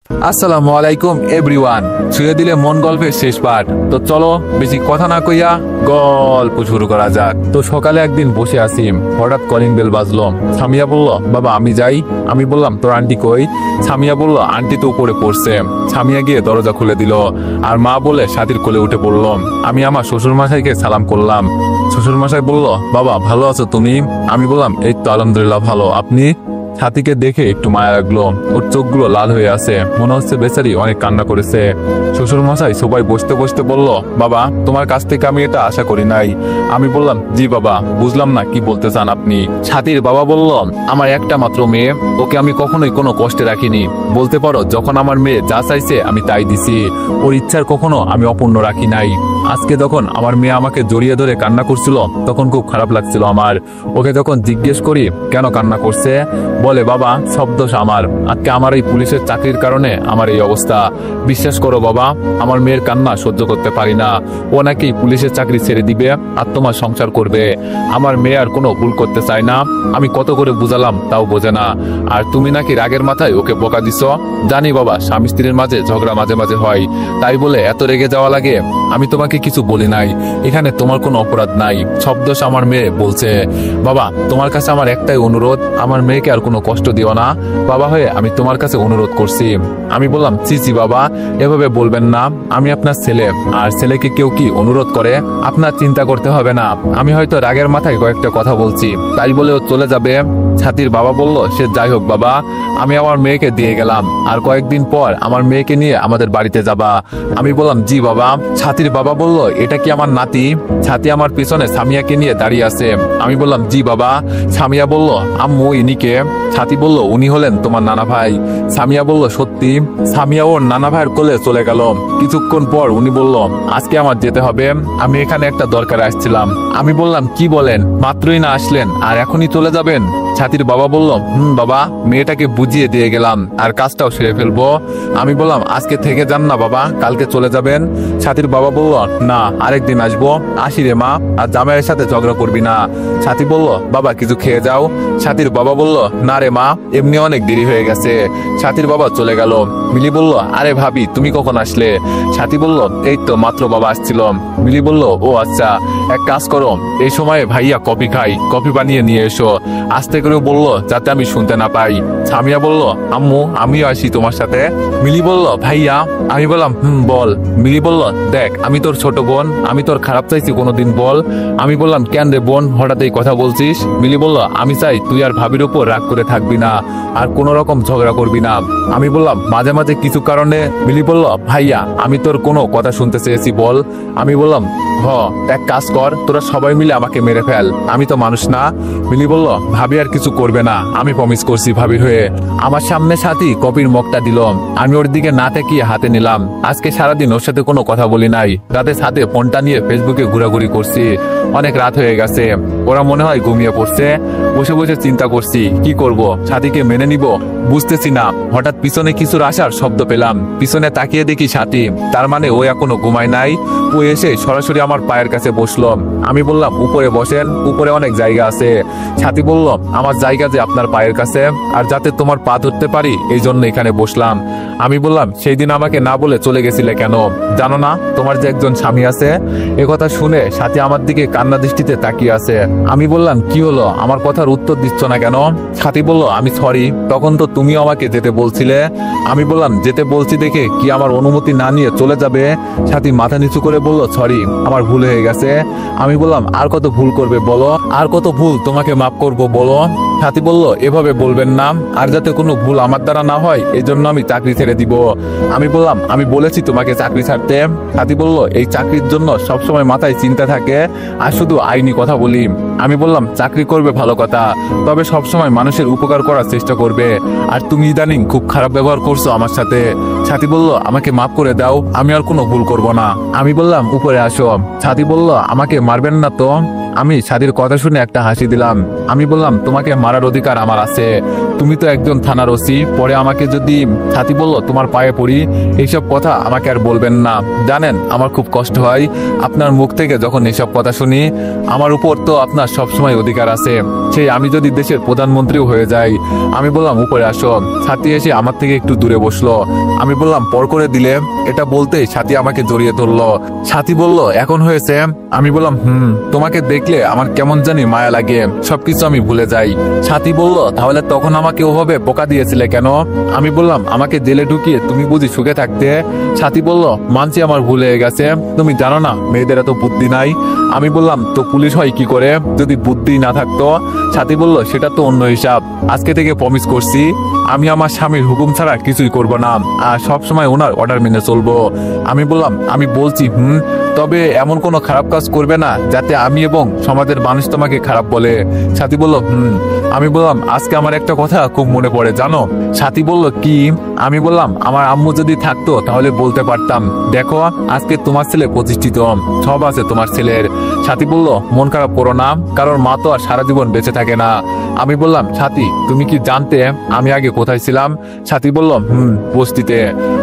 আসসালামু আলাইকুম এভরিওয়ান। ছুঁয়ে দিলে মন গল্পের শেষ পার্ট। তো চলো বেশি কথা না কইয়া গল্প শুরু করা যাক। তো সকালে একদিন বসে আছি, হঠাৎ কলিং বেল বাজলো। সামিয়া বলল, বাবা আমি যাই। আমি বললাম, তোর আন্টি কই? সামিয়া বলল, আন্টি তো উপরে পড়ছে। সামিয়া গিয়ে দরজা খুলে দিল, আর মা বলে সাথীর কোলে উঠে পড়লো। আমি আমার শ্বশুর মশাইকে সালাম করলাম। শ্বশুর মশাই বলল, বাবা ভালো আছো তুমি? আমি বললাম, এই তো আলহামদুলিল্লাহ ভালো, আপনি? ছাতিকে দেখে একটু মায়া লাগলো। ওর চোখগুলো লাল হয়ে আছে, মনে হচ্ছে বেচারি অনেক কান্না করেছে। শ্বশুর মশাই সবাই বসতে বসতে বলল, বাবা তোমার কাছ থেকে আমি এটা আশা করি নাই। আমি বললাম, জি বাবা, বুঝলাম না কি বলতে চান আপনি। ছাতির বাবা বলল, আমার একটা মাত্র মেয়ে, ওকে আমি কখনোই কোনো কষ্টে রাখিনি। বলতে পারো যখন আমার মেয়ে যা চাইছে আমি তাই দিছি, ওর ইচ্ছার কখনো আমি অপূর্ণ রাখি নাই। আজকে যখন আমার মেয়ে আমাকে জড়িয়ে ধরে কান্না করছিল তখন খুব খারাপ লাগছিল আমার। ওকে যখন জিজ্ঞেস করি কেন কান্না করছে, বলে, বাবা সব দোষ আমার, আজকে আমার এই পুলিশের চাকরির কারণে আমার এই অবস্থা। বিশ্বাস করো বাবা, আমার মেয়ের কান্না সহ্য করতে পারি না। ও নাকি পুলিশের চাকরি ছেড়ে দিবে আর তোমার সংসার করবে। আমার মেয়ে আর কোনো ভুল করতে চায় না। আমি কত করে বুঝালাম তাও বোঝে না। আর তুমি নাকি রাগের মাথায় ওকে বকা দিছ। জানি বাবা, স্বামী স্ত্রীর মাঝে ঝগড়া মাঝে মাঝে হয়, তাই বলে এত রেগে যাওয়া লাগে? আমি তোমাকে কিছু বলি নাই, এখানে তোমার কোনো অপরাধ নাই, সব দোষ আমার মেয়ে বলছে। বাবা তোমার কাছে আমার একটাই অনুরোধ, আমার মেয়েকে আর কোনো কষ্ট দিও না। বাবা হয়ে আমি তোমার কাছে অনুরোধ করছি। আমি বললাম, ছি বাবা, এভাবে বলবেন না, আমি আপনার ছেলে, আর ছেলেকে কেউ কি অনুরোধ করে? আপনার চিন্তা করতে হবে না, আমি হয়তো রাগের মাথায় কয়েকটা কথা বলছি, তাই বলে ও চলে যাবে। ছাতির বাবা বলল, সে যাই হোক বাবা, আমি আমার মেয়েকে দিয়ে গেলাম, আর কয়েকদিন পর আমার মেয়েকে নিয়ে আমাদের বাড়িতে যাবা। আমি বললাম, জি বাবা। ছাতির বাবা বলল, এটা কি আমার নাতি? ছাতি আমার পিছনে সামিয়াকে নিয়ে দাঁড়িয়ে আছে। আমি বললাম, জি বাবা। সামিয়া বলল, আম্মু ইনি কে? ছাতি বলল, উনি হলেন তোমার নানা ভাই। সামিয়া বলল, সত্যি? সামিয়া ওর নানা ভাইয়ের কোলে চলে গেল। কিছুক্ষণ পর উনি বলল, আজকে আমার যেতে হবে, আমি এখানে একটা দরকারে আসছিলাম। আমি বললাম, কি বলেন, মাত্রই না আসলেন আর এখনই চলে যাবেন? ছাতির বাবা বলল, বাবা, মেয়েটাকে বুঝিয়ে দিয়ে গেলাম আর কাজটাও সেরে ফেলবো। আমি বললাম, আজকে থেকে যান না বাবা, কালকে চলে যাবেন। ছাতির বাবা বলল, না আরেকদিন আসবো। আসি রে মা, আর জামাইয়ের সাথে ঝগড়া করবি না। ছাতি বলল, বাবা কিছু খেয়ে যাও। ছাতির বাবা বলল, না রে মা, এমনি অনেক দেরি হয়ে গেছে। ছাতির বাবা চলে গেল। মিলি বলল, আরে ভাবি তুমি কখন আসলে? ছাতি বলল, এই তো মাত্র বাবা আসছিল। মিলি বলল, ও আচ্ছা, এক কাজ করো, এই সময়ে ভাইয়া কফি খাই, কফি বানিয়ে নিয়ে এসো। আস্তে করে বলল, যাতে আমি শুনতে না পাই। সামিয়া বলল, আম্মু আমিও আসি তোমার সাথে। মিলি বলল, ভাইয়া? আমি বললাম, বল। মিলি বলল, দেখ আমি তোর ছোট বোন, আমি তোর খারাপ চাইছি কোনোদিন বল? আমি বললাম, কেন রে বোন, হঠাৎ এই কথা বলছিস? মিলি বলল, আমি চাই তুই আর ভাবির উপর রাগ করে থাকবি না, আর কোন রকম ঝগড়া করবি না। আমি বললাম, মাঝে মাঝে কিছু কারণে। মিলি বলল, ভাইয়া আমি তোর কোনো কথা শুনতে চেয়েছি বল। আমি বললাম, এক কাজ কর, তোরা সবাই মিলে আমাকে মেরে ফেল, আমি তো মানুষ না। মিলি বলল, ভাবি আর কিছু করবে না, আমি প্রমিস করছি ভাবির হয়ে। আমার সামনে সাথী কপির মগটা দিল, আমি ওর দিকে না তাকিয়ে হাতে নিলাম। আজকে সারাদিন ওর সাথে কোনো কথা বলি নাই, রাতে সাথে ফোনটা নিয়ে ফেসবুকে ঘোরাঘুরি করছি। অনেক রাত হয়ে গেছে, ওরা মনে হয় ঘুমিয়ে পড়ছে। বসে বসে চিন্তা করছি কি করব, সাথীকে মেনে নিব বুঝতেছি না। হঠাৎ পিছনে কিছুর আসার শব্দ পেলাম, পিছনে তাকিয়ে দেখি সাথী, তার মানে ও এখনো ঘুমায় নাই। ও এসে সরাসরি আমার পায়ের কাছে বসলো। আমি বললাম, উপরে বসেন, উপরে অনেক জায়গা আছে। সাথী বলল, আমার জায়গা যে আপনার পায়ের কাছে, আর যাতে তোমার পা ধরতে পারি এই জন্য এখানে বসলাম। আমি বললাম, সেই দিন আমাকে না বলে চলে গেছিলে কেন? জানো না তোমার যে একজন স্বামী আছে? কথা শুনে সাথী আমার দিকে কান্না দৃষ্টিতে তাকিয়ে আছে। আমি বললাম, কি হলো, আমার কথার উত্তর দিচ্ছ না কেন? সাথী বলল, আমি সরি, তখন তো তুমিও আমাকে যেতে বলছিলে। আমি বললাম, যেতে বলছি দেখে কি আমার অনুমতি না নিয়ে চলে যাবে? সাথী মাথা নিচু করে বলল, সরি, আমার ভুল হয়ে গেছে। আমি বললাম, আর কত ভুল করবে বলো, আর কত ভুল তোমাকে মাফ করব বলো? সাথী বলল, এভাবে বলবেন না, আর যাতে কোনো ভুল আমার দ্বারা না হয় এই জন্য আমি চাকরি ছেড়ে দিব। আমি বললাম, আমি বলেছি তোমাকে চাকরি ছাড়তে? সাথী বলল, এই চাকরির জন্য সবসময় মাথায় চিন্তা থাকে, আর শুধু আইনি কথা বলি। আমি বললাম, চাকরি করবে ভালো কথা, তবে সবসময় মানুষের উপকার করার চেষ্টা করবে, আর তুমি ইদানিং খুব খারাপ ব্যবহার করছো আমার সাথে। সাথী বলল, আমাকে মাফ করে দাও, আমি আর কোনো ভুল করব না। আমি বললাম, উপরে আসো। সাথী বলল, আমাকে মারবেন না তো? আমি সাথীর কথা শুনে একটা হাসি দিলাম। আমি বললাম, তোমাকে মারার অধিকার আমার আছে, তুমি তো একজন থানার ওসি, পরে আমাকে যদি ছাতি বলল তোমার পায়ে পড়ি, এইসব কথা আমাকে আর বলবেন না। জানেন আমার খুব কষ্ট হয় আপনার মুখ থেকে যখন এসব কথা শুনি। আমার উপর তো আপনার সবসময় অধিকার আছে, সেই আমি যদি দেশের প্রধানমন্ত্রীও হয়ে যাই। আমি বললাম উপরে আসো। ছাতি এসে আমার থেকে একটু দূরে বসলো। আমি বললাম পর করে দিলে। এটা বলতেই ছাতি আমাকে জড়িয়ে ধরলো। ছাতি বলল এখন হয়েছে। আমি বললাম তোমাকে দেখলে আমার কেমন জানি মায়া লাগে, সবকিছু আমি ভুলে যাই। ছাতি বলল তাহলে তখন আমাকে ওভাবে বোকা দিয়েছিলে কেন? আমি বললাম আমাকে জেলে ঢুকিয়ে তুমি বুঝি সুখে থাকতে। ছাতি বলল মানছি আমার ভুল হয়ে গেছে, তুমি জানো না মেয়েদের এত বুদ্ধি নাই। আমি বললাম তো পুলিশ হয় কি করে যদি বুদ্ধি না থাকতো? ছাতি বলল সেটা তো অন্য হিসাব। আজকে থেকে প্রমিস করছি আমি আমার স্বামীর হুকুম ছাড়া কিছুই করব না, আর সবসময় ওনার অর্ডার মেনে চলবো। আমি বললাম আমি বলছি তবে এমন কোনো খারাপ কাজ করবে না যাতে আমি এবং সমাজের মানুষ তোমাকে খারাপ বলে। ছাতি বলল আমি বললাম আজকে আমার একটা কথা খুব মনে পড়ে জানো। ছাতি বলল কি? আমি বললাম আমার আম্মু যদি থাকতো তাহলে বলতে পারতাম, দেখো আজকে তোমার ছেলে প্রতিষ্ঠিত, সব আছে তোমার ছেলের। ছাতি বলল মন খারাপ করো না, কারণ মা তো আর সারা জীবন বেঁচে থাকে না। আমি বললাম ছাতি তুমি কি জানতে আমি আগে কোথায় ছিলাম? ছাতি বলল বস্তিতে।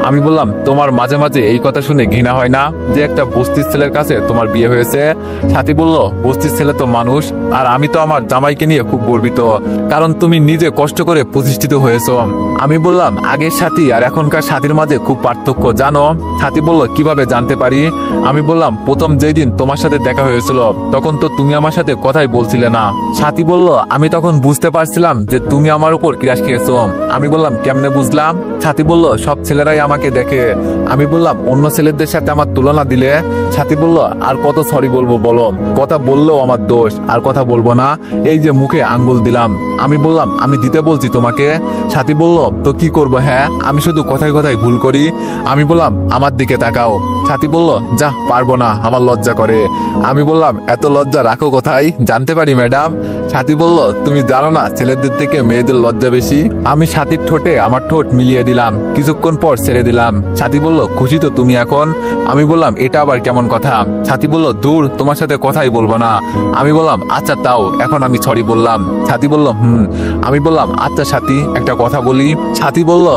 আমি বললাম তোমার মাঝে মাঝে এই কথা শুনে ঘৃণা হয় না যে একটা বস্তির ছেলের কাছে তোমার বিয়ে হয়েছে? ছাতি বলল বস্তির ছেলে তো মানুষ, আর আমি তো আমার জামাইকে নিয়ে খুব গর্বিত, কারণ তুমি নিজে কষ্ট করে প্রতিষ্ঠিত হয়েছো। আমি বললাম আগের সাথী আর এখনকার সাথীর মাঝে খুব পার্থক্য জানো? ছাতি বলল কিভাবে জানতে পারি? আমি বললাম প্রথম যেই দিন তোমার সাথে দেখা হয়েছিল তখন তো তুমি আমার সাথে কথাই বলছিলে না। ছাতি বলল আমি তখন বুঝতে পারছিলাম যে তুমি আমার উপর ক্রাশ খেয়েছো। আমি বললাম কেমনে বুঝলাম? ছাতি বলল সব ছেলেরাই আমাকে দেখে। আমি বললাম অন্য ছেলেদের সাথে আমার তুলনা দিলে? ছাতি বলল আর কত সরি বলবো বলো, কথা বললেও আমার দোষ, আর কথা বলবো না, এই যে মুখে আঙ্গুল দিলাম। আমি বললাম আমি দিতে বলছি তোমাকে। ছাতি বলল তো কি করবো? হ্যাঁ আমি শুধু কথায় কথায় ভুল করি। আমি বললাম আমার দিকে তাকাও। ছাতি বলল যা পারবো না, আমার লজ্জা করে। আমি বললাম এত লজ্জা রাখো কোথায়, জানতে পারি ম্যাডাম? ছাতি বলল তুমি জানো না ছেলেদের থেকে মেয়েদের লজ্জা বেশি। আমি ছাতির ঠোঁটে আমার ঠোঁট মিলিয়ে দিলাম, কিছুক্ষণ পর ছেড়ে দিলাম। ছাতি বলল খুশি তো তুমি এখন? আমি বললাম এটা আবার কেমন কথা? ছাতি বলল দূর, তোমার সাথে কথাই বলবো না। আমি বললাম আচ্ছা তাও এখন আমি সরি বললাম। ছাতি বলল আমি বললাম আচ্ছা ছাতি একটা কথা বলি। ছাতি বলল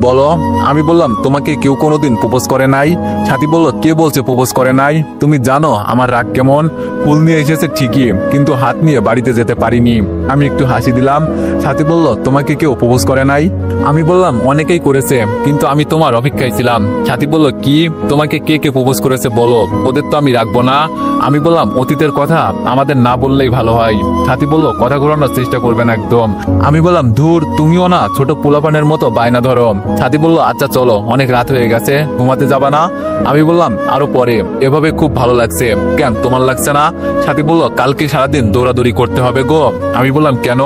বলো। আমি বললাম তোমাকে কেউ কোনোদিন প্রপোজ করে নাই? ছাতি বলল কে বলছে প্রপোজ করে নাই? তুমি জানো আমার রাগ কেমন? ফুল নিয়ে এসেছে ঠিকই, কিন্তু হাত নিয়ে বাড়িতে যেতে পারিনি। আমি একটু হাসি দিলাম। ছাতি বলল তোমাকে কেউ প্রপোজ করে নাই? আমি বললাম অনেকেই করেছে, কিন্তু আমি তোমার অপেক্ষায় ছিলাম। ছাতি বলল কি তোমাকে কে কে প্রপোজ করেছে বলো, ওদের তো আমি রাখবো না। আমি বললাম অতীতের কথা আমাদের না বললেই ভালো হয়। ছাতি বলল কথা ঘোরানোর চেষ্টা করবেন একদম। আমি বললাম ধুর, তুমিও না ছোট পোলাপানের মতো বায়না ধরো। ছাতি বলল আচ্ছা চলো, অনেক রাত হয়ে গেছে, ঘুমাতে যাবা না? আমি বললাম আরো পরে, এভাবে খুব ভালো লাগছে। কেন তোমার লাগছে না? ছাতি বলল কালকে সারাদিন দৌড়াদৌড়ি করতে হবে গো। আমি বললাম কেন?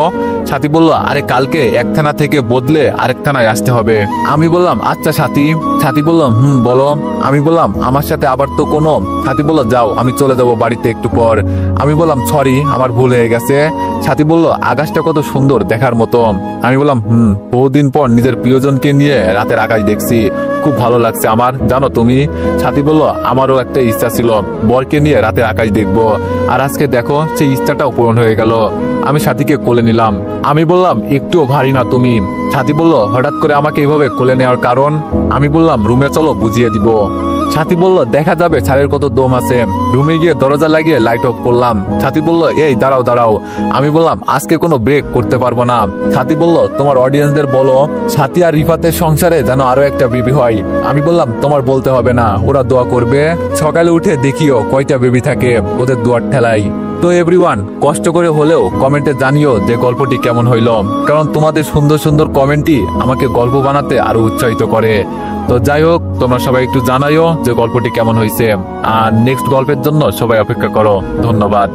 ছাতি বলল আরে কালকে এক থানা থেকে বদলে আরেক থানায় আসতে হবে। আমি বললাম আচ্ছা ছাতি। ছাতি বলল বলো। আমি বললাম আমার সাথে আবার তো কোনো। ছাতি বলল যাও, আমি চলে যাবো বাড়িতে একটু পর। আমি বললাম সরি, আমার ভুল হয়ে গেছে। ছাতি বলল আকাশটা কত সুন্দর দেখার মতো। আমি বললাম বহুদিন পর নিজের প্রিয়জনকে নিয়ে রাতের আকাশ দেখছি, খুব ভালো লাগছে আমার, জানো তুমি? ছাতি বলল আমারও একটা ইচ্ছা ছিল বরকে নিয়ে রাতের আকাশ দেখবো, আর আজকে দেখো সেই ইচ্ছাটাও পূরণ হয়ে গেল। আমি সাথীকে কোলে নিলাম। আমি বললাম একটুও ভারী না তুমি। ছাতি বলল হঠাৎ করে আমাকে এইভাবে কোলে নেওয়ার কারণ? আমি বললাম রুমে চলো বুঝিয়ে দিব। ছাতি বলল দেখা যাবে ছাড়ের কত দম আছে। রুমে গিয়ে দরজা লাগিয়ে লাইট অফ করলাম। ছাতি বলল এই দাঁড়াও দাঁড়াও। আমি বললাম আজকে কোনো ব্রেক করতে পারবো না। ছাতি বলল তোমার অডিয়েন্সদের বলো ছাতি আর রিফাতের সংসারে যেন আরো একটা বেবি হয়। আমি বললাম তোমার বলতে হবে না, ওরা দোয়া করবে। সকালে উঠে দেখিও কয়টা বেবি থাকে ওদের দোয়ার ঠেলাই। তো এভরিওয়ান, কষ্ট করে হলেও কমেন্টে জানিও যে গল্পটি কেমন হইল, কারণ তোমাদের সুন্দর সুন্দর কমেন্টই আমাকে গল্প বানাতে আরো উৎসাহিত করে। তো যাই হোক, তোমরা সবাই একটু জানাইও যে গল্পটি কেমন হয়েছে, আর নেক্সট গল্পের জন্য সবাই অপেক্ষা করো। ধন্যবাদ।